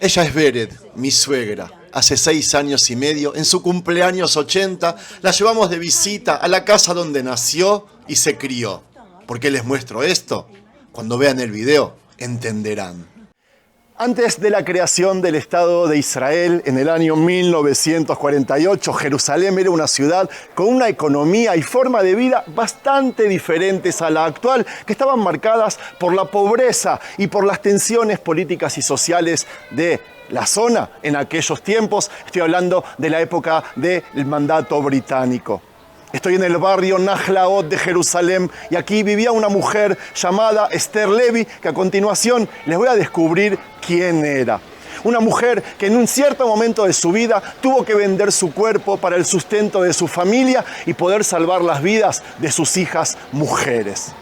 Ella es Vered, mi suegra. Hace 6 años y medio, en su cumpleaños 80, la llevamos de visita a la casa donde nació y se crió. ¿Por qué les muestro esto? Cuando vean el video, entenderán. Antes de la creación del Estado de Israel, en el año 1948, Jerusalén era una ciudad con una economía y forma de vida bastante diferentes a la actual, que estaban marcadas por la pobreza y por las tensiones políticas y sociales de la zona en aquellos tiempos. Estoy hablando de la época del mandato británico. Estoy en el barrio Nahlaot de Jerusalén y aquí vivía una mujer llamada Esther Levy, que a continuación les voy a descubrir quién era. Una mujer que en un cierto momento de su vida tuvo que vender su cuerpo para el sustento de su familia y poder salvar las vidas de sus hijas mujeres.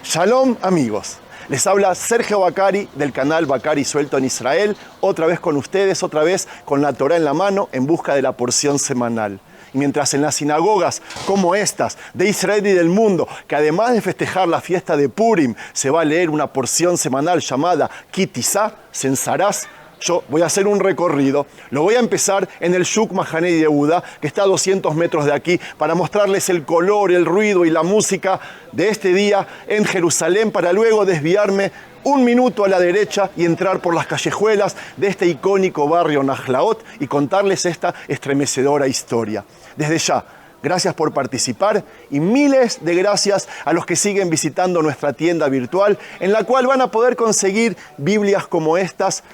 Shalom, amigos. Les habla Sergio Bacari del canal Bacari Suelto en Israel, otra vez con ustedes, otra vez con la Torá en la mano en busca de la porción semanal. Y mientras en las sinagogas como estas de Israel y del mundo, que además de festejar la fiesta de Purim, se va a leer una porción semanal llamada Kitizá, Sensarás, yo voy a hacer un recorrido. Lo voy a empezar en el Shuk Mahanei Yehuda, que está a 200 metros de aquí, para mostrarles el color, el ruido y la música de este día en Jerusalén, para luego desviarme 1 minuto a la derecha y entrar por las callejuelas de este icónico barrio Nahlaot y contarles esta estremecedora historia. Desde ya, gracias por participar y miles de gracias a los que siguen visitando nuestra tienda virtual, en la cual van a poder conseguir Biblias como estas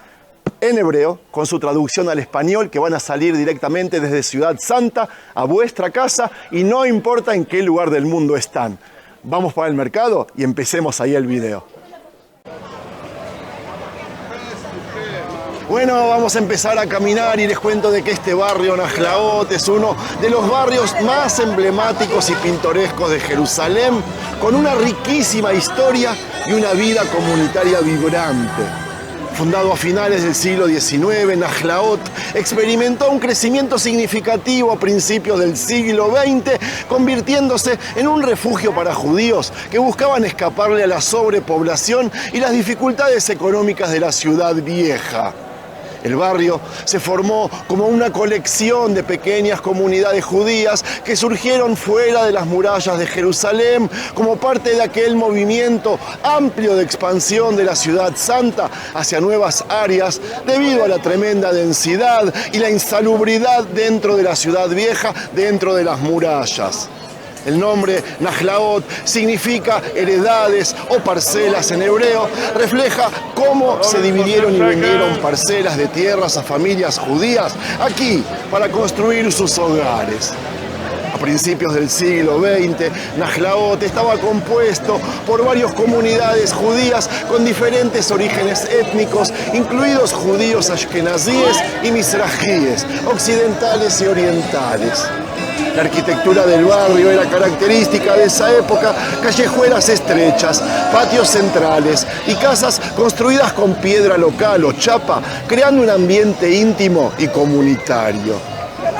en hebreo, con su traducción al español, que van a salir directamente desde Ciudad Santa a vuestra casa y no importa en qué lugar del mundo están. Vamos para el mercado y empecemos ahí el video. Bueno, vamos a empezar a caminar y les cuento de que este barrio Nahlaot es uno de los barrios más emblemáticos y pintorescos de Jerusalén, con una riquísima historia y una vida comunitaria vibrante. Fundado a finales del siglo XIX, Nahlaot experimentó un crecimiento significativo a principios del siglo XX, convirtiéndose en un refugio para judíos que buscaban escaparle a la sobrepoblación y las dificultades económicas de la ciudad vieja. El barrio se formó como una colección de pequeñas comunidades judías que surgieron fuera de las murallas de Jerusalén como parte de aquel movimiento amplio de expansión de la Ciudad Santa hacia nuevas áreas debido a la tremenda densidad y la insalubridad dentro de la ciudad vieja, dentro de las murallas. El nombre Nahlaot significa heredades o parcelas en hebreo, refleja cómo se dividieron y vendieron parcelas de tierras a familias judías aquí para construir sus hogares. A principios del siglo XX, Nahlaot estaba compuesto por varias comunidades judías con diferentes orígenes étnicos, incluidos judíos ashkenazíes y mizrajíes, occidentales y orientales. La arquitectura del barrio era característica de esa época: callejuelas estrechas, patios centrales y casas construidas con piedra local o chapa, creando un ambiente íntimo y comunitario.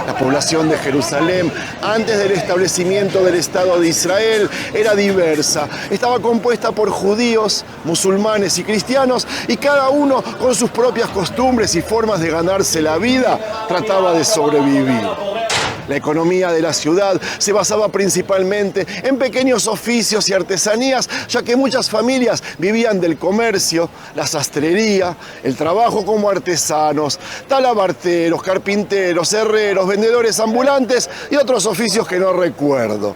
La población de Jerusalén, antes del establecimiento del Estado de Israel, era diversa. Estaba compuesta por judíos, musulmanes y cristianos, y cada uno, con sus propias costumbres y formas de ganarse la vida, trataba de sobrevivir. La economía de la ciudad se basaba principalmente en pequeños oficios y artesanías, ya que muchas familias vivían del comercio, la sastrería, el trabajo como artesanos, talabarteros, carpinteros, herreros, vendedores ambulantes y otros oficios que no recuerdo.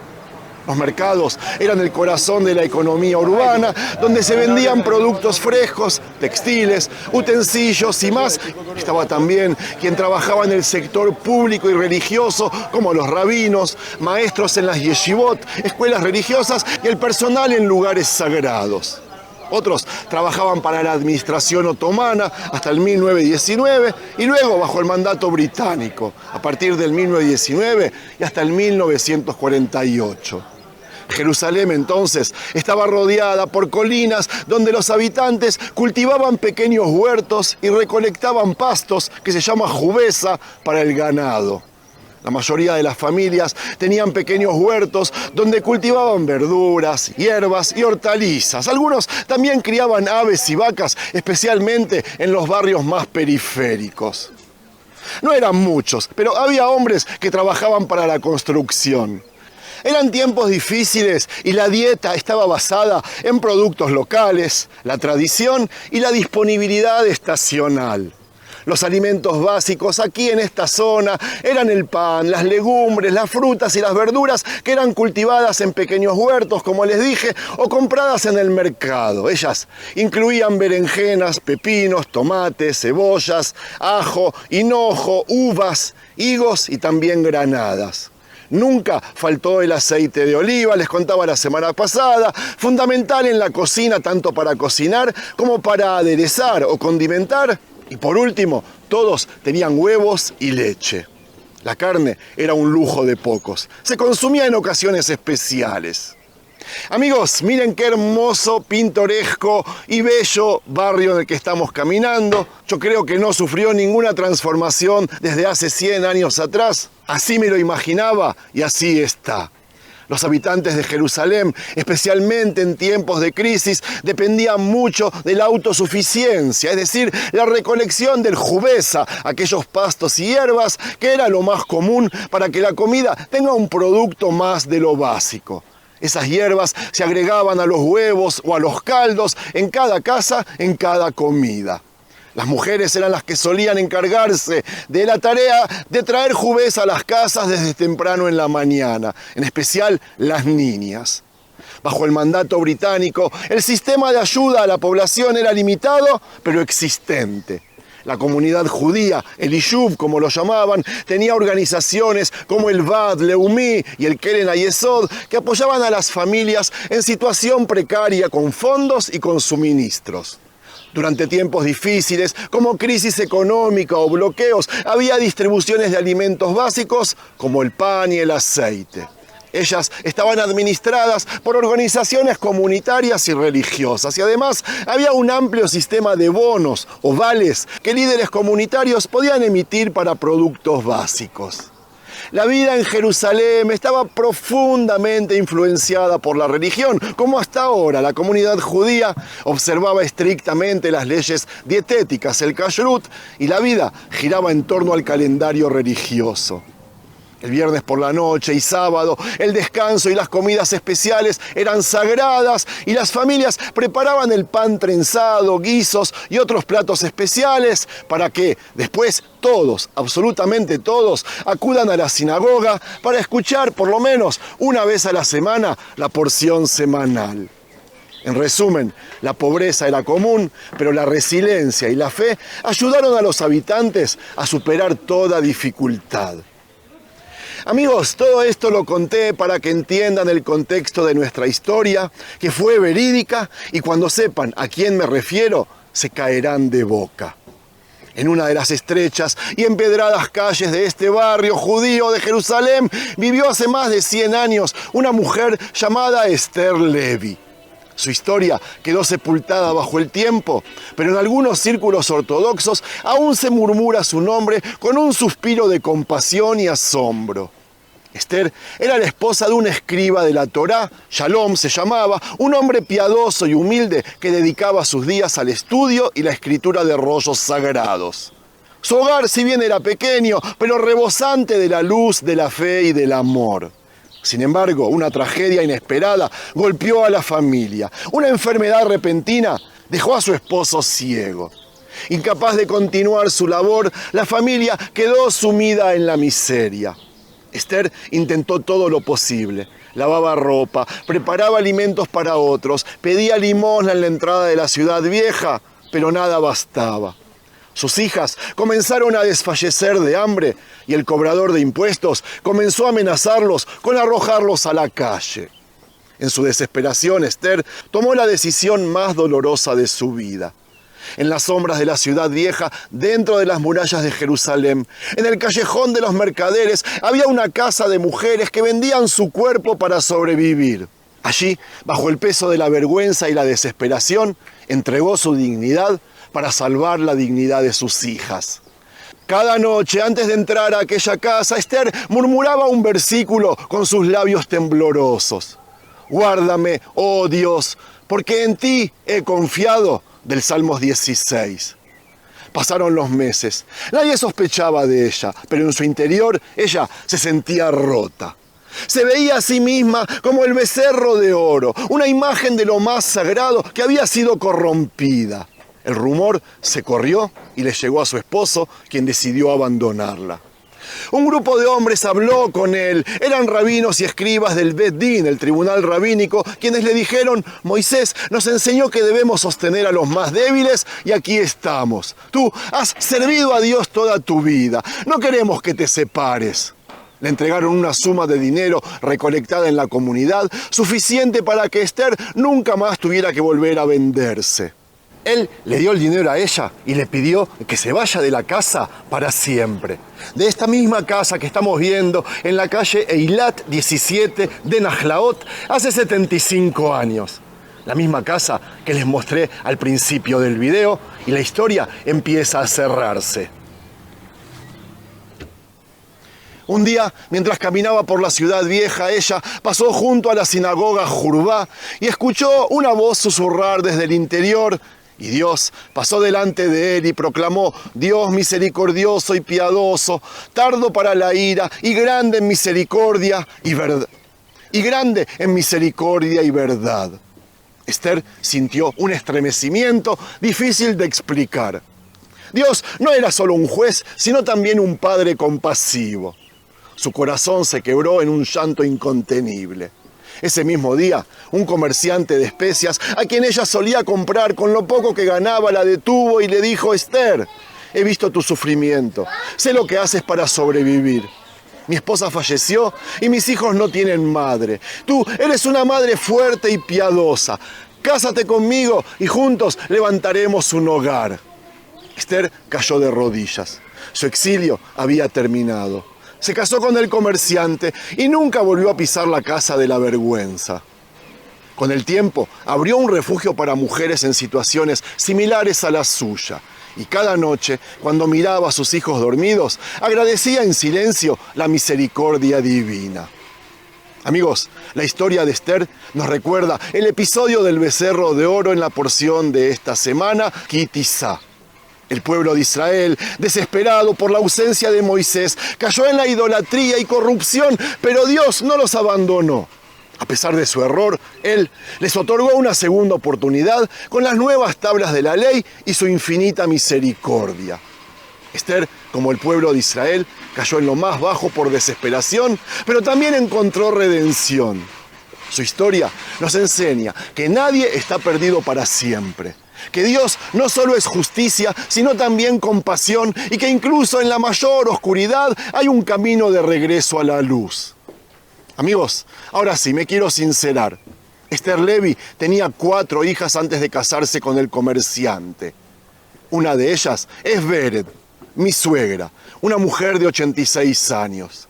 Los mercados eran el corazón de la economía urbana, donde se vendían productos frescos, textiles, utensilios y más. Estaba también quien trabajaba en el sector público y religioso, como los rabinos, maestros en las yeshivot, escuelas religiosas y el personal en lugares sagrados. Otros trabajaban para la administración otomana hasta el 1919 y luego bajo el mandato británico, a partir del 1919 y hasta el 1948. Jerusalén entonces estaba rodeada por colinas donde los habitantes cultivaban pequeños huertos y recolectaban pastos que se llama jubesa para el ganado. La mayoría de las familias tenían pequeños huertos donde cultivaban verduras, hierbas y hortalizas. Algunos también criaban aves y vacas, especialmente en los barrios más periféricos. No eran muchos, pero había hombres que trabajaban para la construcción. Eran tiempos difíciles y la dieta estaba basada en productos locales, la tradición y la disponibilidad estacional. Los alimentos básicos aquí en esta zona eran el pan, las legumbres, las frutas y las verduras que eran cultivadas en pequeños huertos, como les dije, o compradas en el mercado. Ellas incluían berenjenas, pepinos, tomates, cebollas, ajo, hinojo, uvas, higos y también granadas. Nunca faltó el aceite de oliva, les contaba la semana pasada, fundamental en la cocina tanto para cocinar como para aderezar o condimentar. Y por último, todos tenían huevos y leche. La carne era un lujo de pocos, se consumía en ocasiones especiales. Amigos, miren qué hermoso, pintoresco y bello barrio en el que estamos caminando. Yo creo que no sufrió ninguna transformación desde hace 100 años atrás. Así me lo imaginaba y así está. Los habitantes de Jerusalén, especialmente en tiempos de crisis, dependían mucho de la autosuficiencia, es decir, la recolección del jubesa, aquellos pastos y hierbas que era lo más común para que la comida tenga un producto más de lo básico. Esas hierbas se agregaban a los huevos o a los caldos en cada casa, en cada comida. Las mujeres eran las que solían encargarse de la tarea de traer jubes a las casas desde temprano en la mañana, en especial las niñas. Bajo el mandato británico, el sistema de ayuda a la población era limitado, pero existente. La comunidad judía, el Yishuv, como lo llamaban, tenía organizaciones como el Vad Leumi y el Keren Hayesod que apoyaban a las familias en situación precaria con fondos y con suministros. Durante tiempos difíciles, como crisis económica o bloqueos, había distribuciones de alimentos básicos como el pan y el aceite. Ellas estaban administradas por organizaciones comunitarias y religiosas y además había un amplio sistema de bonos o vales que líderes comunitarios podían emitir para productos básicos. La vida en Jerusalén estaba profundamente influenciada por la religión, como hasta ahora la comunidad judía observaba estrictamente las leyes dietéticas, el kashrut, y la vida giraba en torno al calendario religioso. El viernes por la noche y sábado, el descanso y las comidas especiales eran sagradas y las familias preparaban el pan trenzado, guisos y otros platos especiales para que después todos, absolutamente todos, acudan a la sinagoga para escuchar por lo menos una vez a la semana la porción semanal. En resumen, la pobreza era común, pero la resiliencia y la fe ayudaron a los habitantes a superar toda dificultad. Amigos, todo esto lo conté para que entiendan el contexto de nuestra historia, que fue verídica, y cuando sepan a quién me refiero, se caerán de boca. En una de las estrechas y empedradas calles de este barrio judío de Jerusalén, vivió hace más de 100 años una mujer llamada Esther Levi. Su historia quedó sepultada bajo el tiempo, pero en algunos círculos ortodoxos aún se murmura su nombre con un suspiro de compasión y asombro. Esther era la esposa de un escriba de la Torá, Shalom se llamaba, un hombre piadoso y humilde que dedicaba sus días al estudio y la escritura de rollos sagrados. Su hogar, si bien era pequeño, pero rebosante de la luz, de la fe y del amor. Sin embargo, una tragedia inesperada golpeó a la familia. Una enfermedad repentina dejó a su esposo ciego. Incapaz de continuar su labor, la familia quedó sumida en la miseria. Esther intentó todo lo posible. Lavaba ropa, preparaba alimentos para otros, pedía limosna en la entrada de la ciudad vieja, pero nada bastaba. Sus hijas comenzaron a desfallecer de hambre y el cobrador de impuestos comenzó a amenazarlos con arrojarlos a la calle. En su desesperación, Esther tomó la decisión más dolorosa de su vida. En las sombras de la ciudad vieja, dentro de las murallas de Jerusalén, en el callejón de los mercaderes, había una casa de mujeres que vendían su cuerpo para sobrevivir. Allí, bajo el peso de la vergüenza y la desesperación, entregó su dignidad para salvar la dignidad de sus hijas. Cada noche, antes de entrar a aquella casa, Esther murmuraba un versículo con sus labios temblorosos. Guárdame, oh Dios, porque en ti he confiado, del Salmos 16. Pasaron los meses. Nadie sospechaba de ella, pero en su interior ella se sentía rota. Se veía a sí misma como el becerro de oro, una imagen de lo más sagrado que había sido corrompida. El rumor se corrió y le llegó a su esposo, quien decidió abandonarla. Un grupo de hombres habló con él. Eran rabinos y escribas del Bet Din, el tribunal rabínico, quienes le dijeron: Moisés nos enseñó que debemos sostener a los más débiles y aquí estamos. Tú has servido a Dios toda tu vida. No queremos que te separes. Le entregaron una suma de dinero recolectada en la comunidad, suficiente para que Esther nunca más tuviera que volver a venderse. Él le dio el dinero a ella y le pidió que se vaya de la casa para siempre. De esta misma casa que estamos viendo en la calle Eilat 17 de Najlaot hace 75 años. La misma casa que les mostré al principio del video, y la historia empieza a cerrarse. Un día, mientras caminaba por la ciudad vieja, ella pasó junto a la sinagoga Jurvá y escuchó una voz susurrar desde el interior. Y Dios pasó delante de él y proclamó: Dios misericordioso y piadoso, tardo para la ira y grande en misericordia y verdad. Esther sintió un estremecimiento difícil de explicar. Dios no era solo un juez, sino también un padre compasivo. Su corazón se quebró en un llanto incontenible. Ese mismo día, un comerciante de especias, a quien ella solía comprar con lo poco que ganaba, la detuvo y le dijo: Esther, he visto tu sufrimiento, sé lo que haces para sobrevivir. Mi esposa falleció y mis hijos no tienen madre. Tú eres una madre fuerte y piadosa. Cásate conmigo y juntos levantaremos un hogar. Esther cayó de rodillas. Su exilio había terminado. Se casó con el comerciante y nunca volvió a pisar la casa de la vergüenza. Con el tiempo, abrió un refugio para mujeres en situaciones similares a la suya. Y cada noche, cuando miraba a sus hijos dormidos, agradecía en silencio la misericordia divina. Amigos, la historia de Esther nos recuerda el episodio del becerro de oro en la porción de esta semana, Ki Tisa. El pueblo de Israel, desesperado por la ausencia de Moisés, cayó en la idolatría y corrupción, pero Dios no los abandonó. A pesar de su error, Él les otorgó una segunda oportunidad con las nuevas tablas de la ley y su infinita misericordia. Esther, como el pueblo de Israel, cayó en lo más bajo por desesperación, pero también encontró redención. Su historia nos enseña que nadie está perdido para siempre. Que Dios no solo es justicia, sino también compasión, y que incluso en la mayor oscuridad hay un camino de regreso a la luz. Amigos, ahora sí, me quiero sincerar. Esther Levy tenía 4 hijas antes de casarse con el comerciante. Una de ellas es Vered, mi suegra, una mujer de 86 años.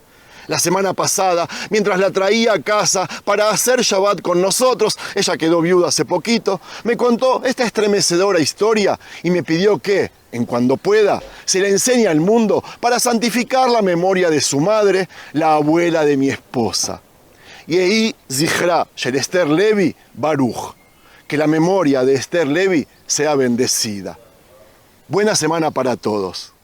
La semana pasada, mientras la traía a casa para hacer Shabbat con nosotros, ella quedó viuda hace poquito, me contó esta estremecedora historia y me pidió que, en cuando pueda, se le enseñe al mundo para santificar la memoria de su madre, la abuela de mi esposa. Yehi Zichra Shel Esther Levy Baruch. Que la memoria de Esther Levy sea bendecida. Buena semana para todos.